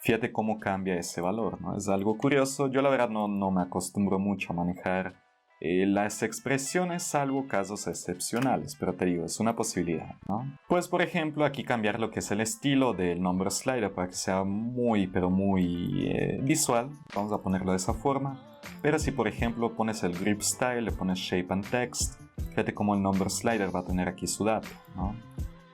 fíjate cómo cambia ese valor, ¿no? Es algo curioso. Yo la verdad no me acostumbro mucho a manejar las expresiones salvo casos excepcionales, pero te digo, es una posibilidad, ¿no? Puedes, por ejemplo, aquí cambiar lo que es el estilo del number slider para que sea muy, pero muy visual. Vamos a ponerlo de esa forma. Pero si, por ejemplo, pones el grip style, le pones shape and text, fíjate cómo el number slider va a tener aquí su dato, ¿no?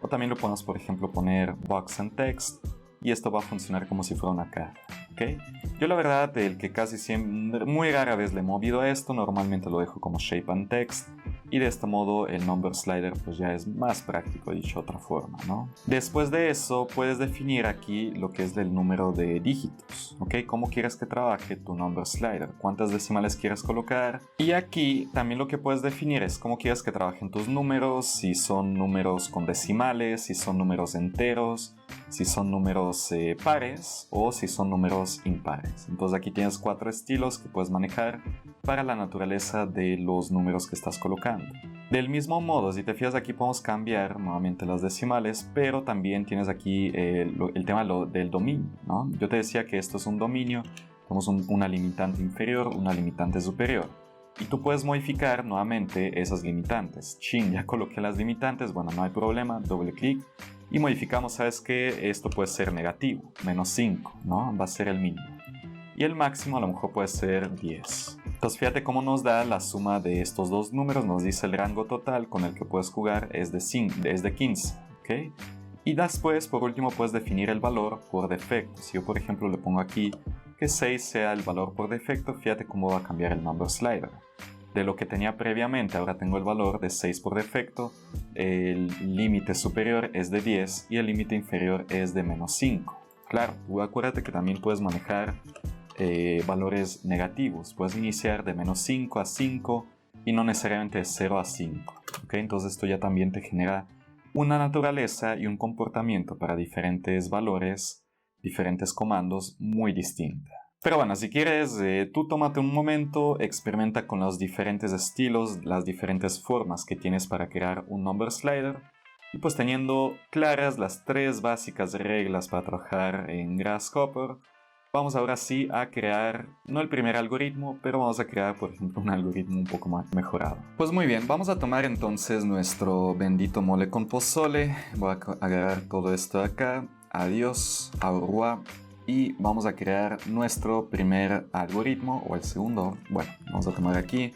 O también lo podemos, por ejemplo, poner box and text y esto va a funcionar como si fuera una caja, ¿ok? Yo la verdad, el que casi siempre, muy rara vez le he movido a esto, normalmente lo dejo como shape and text y de este modo el number slider pues ya es más práctico, dicho de otra forma, ¿no? Después de eso puedes definir aquí lo que es el número de dígitos, ¿ok? Cómo quieres que trabaje tu number slider, cuántas decimales quieres colocar, y aquí también lo que puedes definir es cómo quieres que trabajen tus números, si son números con decimales, si son números enteros, si son números pares o si son números impares. Entonces aquí tienes 4 estilos que puedes manejar para la naturaleza de los números que estás colocando. Del mismo modo, si te fijas, aquí podemos cambiar nuevamente las decimales, pero también tienes aquí el tema del dominio, ¿no? Yo te decía que esto es un dominio, tenemos una limitante inferior, una limitante superior. Y tú puedes modificar nuevamente esas limitantes. Chin, ya coloqué las limitantes, bueno, no hay problema, doble clic. Y modificamos, ¿sabes qué? Esto puede ser negativo, menos 5, ¿no? Va a ser el mínimo. Y el máximo a lo mejor puede ser 10. Entonces fíjate cómo nos da la suma de estos dos números, nos dice el rango total con el que puedes jugar es de 15, ¿ok? Y después, por último, puedes definir el valor por defecto. Si yo, por ejemplo, le pongo aquí que 6 sea el valor por defecto, fíjate cómo va a cambiar el number slider. De lo que tenía previamente, ahora tengo el valor de 6 por defecto, el límite superior es de 10 y el límite inferior es de menos 5. Claro, tú acuérdate que también puedes manejar valores negativos, puedes iniciar de menos 5 a 5 y no necesariamente de 0 a 5. ¿Okay? Entonces esto ya también te genera una naturaleza y un comportamiento para diferentes valores, diferentes comandos muy distinta. Pero bueno, si quieres, tú tómate un momento, experimenta con los diferentes estilos, las diferentes formas que tienes para crear un number slider. Y pues teniendo claras las 3 básicas reglas para trabajar en Grasshopper, vamos ahora sí a crear, no el primer algoritmo, pero vamos a crear, por ejemplo, un algoritmo un poco más mejorado. Pues muy bien, vamos a tomar entonces nuestro bendito mole con pozole. Voy a agarrar todo esto de acá. Adiós, au revoir. Y vamos a crear nuestro primer algoritmo, o el segundo. Bueno, vamos a tomar aquí.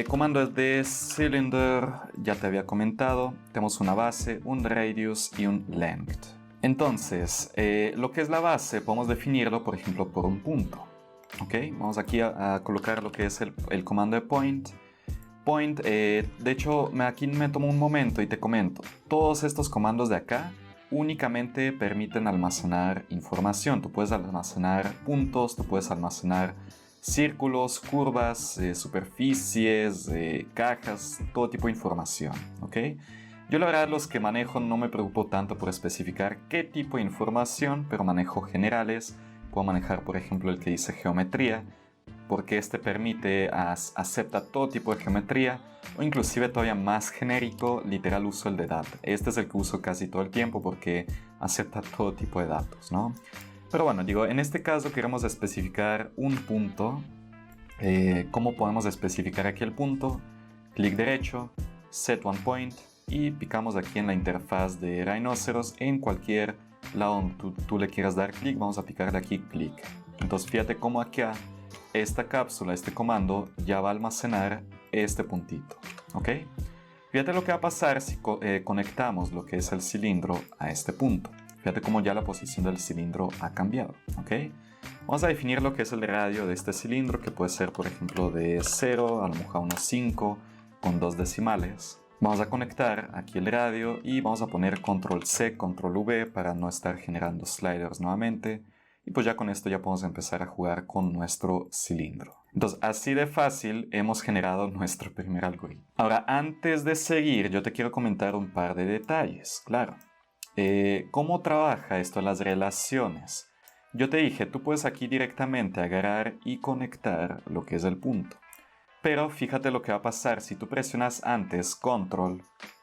Comando es de cylinder, ya te había comentado. Tenemos una base, un radius y un length. Entonces, lo que es la base, podemos definirlo, por ejemplo, por un punto. ¿Ok? Vamos aquí a colocar lo que es el comando de point. Point, de hecho, aquí me tomo un momento y te comento. Todos estos comandos de acá únicamente permiten almacenar información. Tú puedes almacenar puntos, tú puedes almacenar círculos, curvas, superficies, cajas, todo tipo de información, ¿ok? Yo la verdad los que manejo no me preocupo tanto por especificar qué tipo de información, pero manejo generales. Puedo manejar, por ejemplo, el que dice geometría, porque este permite, acepta todo tipo de geometría, o inclusive todavía más genérico, literal uso el de data. Este es el que uso casi todo el tiempo porque acepta todo tipo de datos, ¿no? Pero bueno, digo, en este caso queremos especificar un punto. ¿Cómo podemos especificar aquí el punto? Clic derecho, set one point, y picamos aquí en la interfaz de Rhinoceros en cualquier lado donde tú le quieras dar clic. Vamos a picarle aquí clic. Entonces fíjate cómo acá esta cápsula, este comando, ya va a almacenar este puntito, ¿ok? Fíjate lo que va a pasar si conectamos lo que es el cilindro a este punto. Fíjate cómo ya la posición del cilindro ha cambiado, ¿ok? Vamos a definir lo que es el radio de este cilindro, que puede ser, por ejemplo, de 0 a lo mejor a unos 5 con 2 decimales. Vamos a conectar aquí el radio y vamos a poner control C, control V para no estar generando sliders nuevamente. Y pues ya con esto ya podemos empezar a jugar con nuestro cilindro. Entonces así de fácil hemos generado nuestro primer algoritmo. Ahora, antes de seguir, yo te quiero comentar un par de detalles, claro. ¿Cómo trabaja esto, las relaciones? Yo te dije, tú puedes aquí directamente agarrar y conectar lo que es el punto. Pero fíjate lo que va a pasar si tú presionas antes control,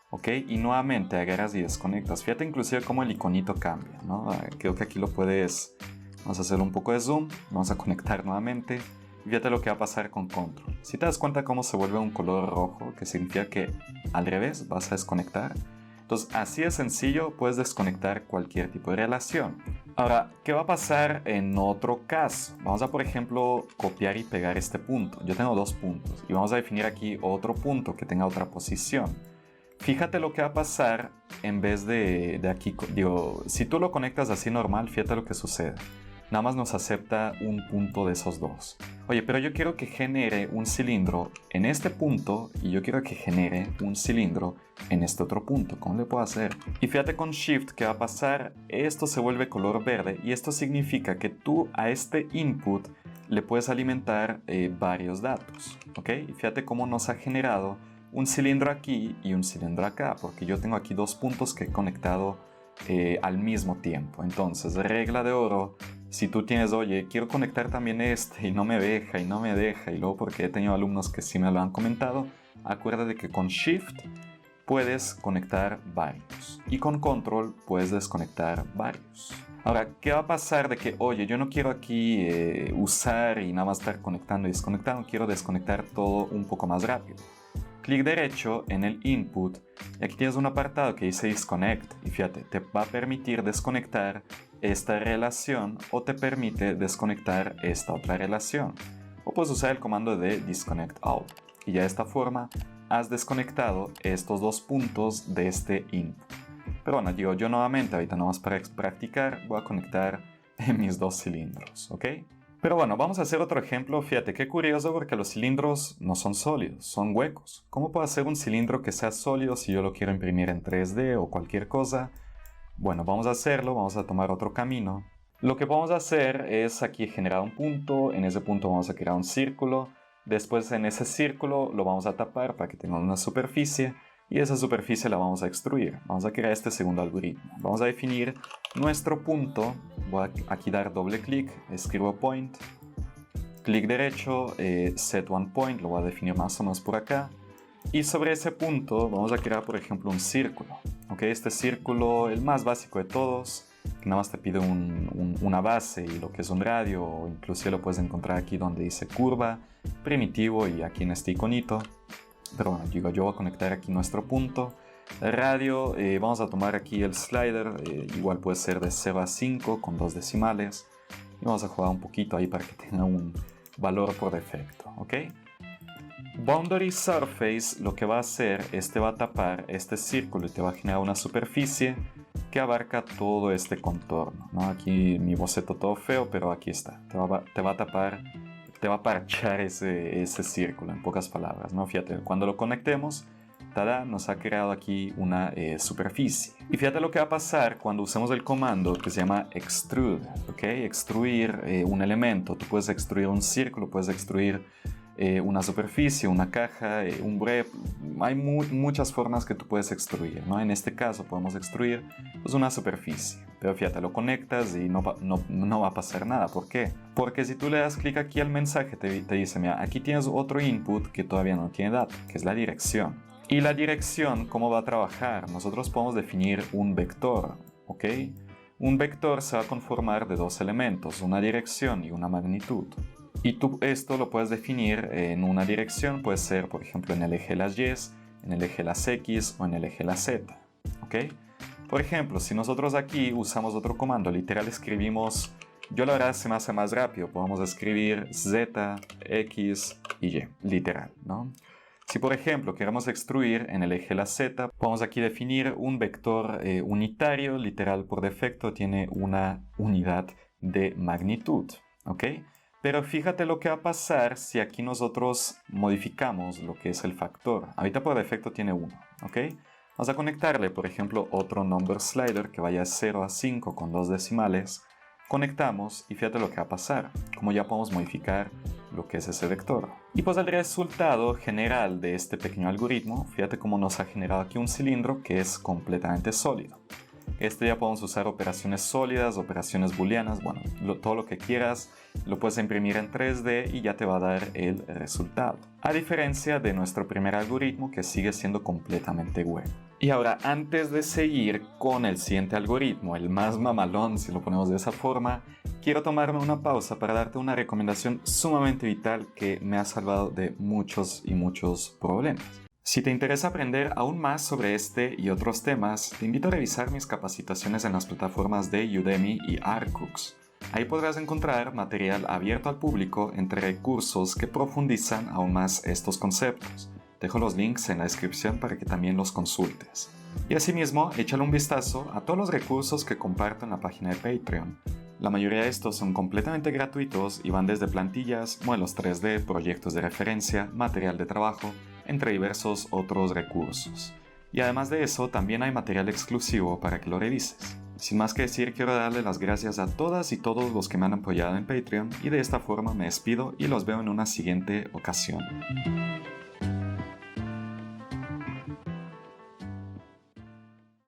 ¿ok? Y nuevamente agarras y desconectas. Fíjate inclusive cómo el iconito cambia, ¿no? Creo que aquí lo puedes Vamos a hacer un poco de zoom, vamos a conectar nuevamente. Y fíjate lo que va a pasar con control. Si te das cuenta cómo se vuelve un color rojo, que significa que al revés vas a desconectar. Entonces, así de sencillo puedes desconectar cualquier tipo de relación. Ahora, ¿qué va a pasar en otro caso? Vamos a, por ejemplo, copiar y pegar este punto. Yo tengo 2 puntos y vamos a definir aquí otro punto que tenga otra posición. Fíjate lo que va a pasar en vez de aquí. Digo, si tú lo conectas así normal, fíjate lo que sucede. Nada más nos acepta un punto de esos 2. Oye, pero yo quiero que genere un cilindro en este punto y yo quiero que genere un cilindro en este otro punto. ¿Cómo le puedo hacer? Y fíjate con Shift qué va a pasar. Esto se vuelve color verde y esto significa que tú a este input le puedes alimentar varios datos. ¿Ok? Y fíjate cómo nos ha generado un cilindro aquí y un cilindro acá, porque yo tengo aquí 2 puntos que he conectado al mismo tiempo. Entonces, regla de oro. Si tú tienes, oye, quiero conectar también este y no me deja y no me deja, y luego porque he tenido alumnos que sí me lo han comentado, acuérdate que con Shift puedes conectar varios y con Control puedes desconectar varios. Ahora, ¿qué va a pasar de que, oye, yo no quiero aquí usar y nada más estar conectando y desconectando, quiero desconectar todo un poco más rápido? Clic derecho en el input y aquí tienes un apartado que dice disconnect y fíjate, te va a permitir desconectar esta relación o te permite desconectar esta otra relación. O puedes usar el comando de disconnect all y ya de esta forma has desconectado estos 2 puntos de este input. Pero bueno, digo, yo nuevamente ahorita nomás para practicar voy a conectar mis 2 cilindros, ¿ok? Pero bueno, vamos a hacer otro ejemplo. Fíjate, qué curioso porque los cilindros no son sólidos, son huecos. ¿Cómo puedo hacer un cilindro que sea sólido si yo lo quiero imprimir en 3D o cualquier cosa? Bueno, vamos a hacerlo, vamos a tomar otro camino. Lo que vamos a hacer es aquí generar un punto, en ese punto vamos a crear un círculo, después en ese círculo lo vamos a tapar para que tenga una superficie y esa superficie la vamos a extruir. Vamos a crear este segundo algoritmo. Vamos a definir nuestro punto, voy a aquí dar doble clic, escribo point, clic derecho, set one point, lo voy a definir más o menos por acá. Y sobre ese punto vamos a crear, por ejemplo, un círculo. ¿Okay? Este círculo, el más básico de todos, que nada más te pide una base y lo que es un radio, o inclusive lo puedes encontrar aquí donde dice curva, primitivo y aquí en este iconito. Pero bueno, digo, yo voy a conectar aquí nuestro punto. Radio, vamos a tomar aquí el slider, igual puede ser de 0 a 5 con 2 decimales. Y vamos a jugar un poquito ahí para que tenga un valor por defecto, ¿ok? Boundary Surface lo que va a hacer es te va a tapar este círculo y te va a generar una superficie que abarca todo este contorno, ¿no? Aquí mi boceto todo feo, pero aquí está. Te va a tapar, te va a parchar ese círculo, en pocas palabras, ¿no? Fíjate, cuando lo conectemos, ¡tada!, nos ha creado aquí una superficie. Y fíjate lo que va a pasar cuando usemos el comando que se llama extrude, ¿ok? Extruir un elemento. Tú puedes extruir un círculo, puedes extruir una superficie, una caja, un brep. Hay muchas formas que tú puedes extruir, ¿no? En este caso podemos extruir pues, una superficie. Pero fíjate, lo conectas y no va a pasar nada. ¿Por qué? Porque si tú le das clic aquí al mensaje, te dice, mira, aquí tienes otro input que todavía no tiene dato, que es la dirección. Y la dirección, ¿cómo va a trabajar? Nosotros podemos definir un vector, ¿ok? Un vector se va a conformar de 2 elementos, una dirección y una magnitud. Y tú esto lo puedes definir en una dirección, puede ser por ejemplo en el eje de las Y, en el eje de las X o en el eje de la Z. ¿Ok? Por ejemplo, si nosotros aquí usamos otro comando, literal escribimos, yo la verdad se me hace más rápido, podemos escribir Z, X y Y, literal, ¿no? Si por ejemplo queremos extruir en el eje de la Z, podemos aquí definir un vector unitario, literal por defecto tiene una unidad de magnitud, ¿ok? Pero fíjate lo que va a pasar si aquí nosotros modificamos lo que es el factor. Ahorita por defecto tiene 1, ¿ok? Vamos a conectarle, por ejemplo, otro number slider que vaya de 0 a 5 con 2 decimales. Conectamos y fíjate lo que va a pasar, como ya podemos modificar lo que es ese vector. Y pues el resultado general de este pequeño algoritmo, fíjate cómo nos ha generado aquí un cilindro que es completamente sólido. Ya podemos usar operaciones sólidas, operaciones booleanas, bueno, todo lo que quieras, lo puedes imprimir en 3D y ya te va a dar el resultado. A diferencia de nuestro primer algoritmo que sigue siendo completamente web. Y ahora, antes de seguir con el siguiente algoritmo, el más mamalón si lo ponemos de esa forma, quiero tomarme una pausa para darte una recomendación sumamente vital que me ha salvado de muchos y muchos problemas. Si te interesa aprender aún más sobre este y otros temas, te invito a revisar mis capacitaciones en las plataformas de Udemy y Arcux. Ahí podrás encontrar material abierto al público entre recursos que profundizan aún más estos conceptos. Dejo los links en la descripción para que también los consultes. Y asimismo, échale un vistazo a todos los recursos que comparto en la página de Patreon. La mayoría de estos son completamente gratuitos y van desde plantillas, modelos 3D, proyectos de referencia, material de trabajo, entre diversos otros recursos. Y además de eso, también hay material exclusivo para que lo revises. Sin más que decir, quiero darle las gracias a todas y todos los que me han apoyado en Patreon y de esta forma me despido y los veo en una siguiente ocasión.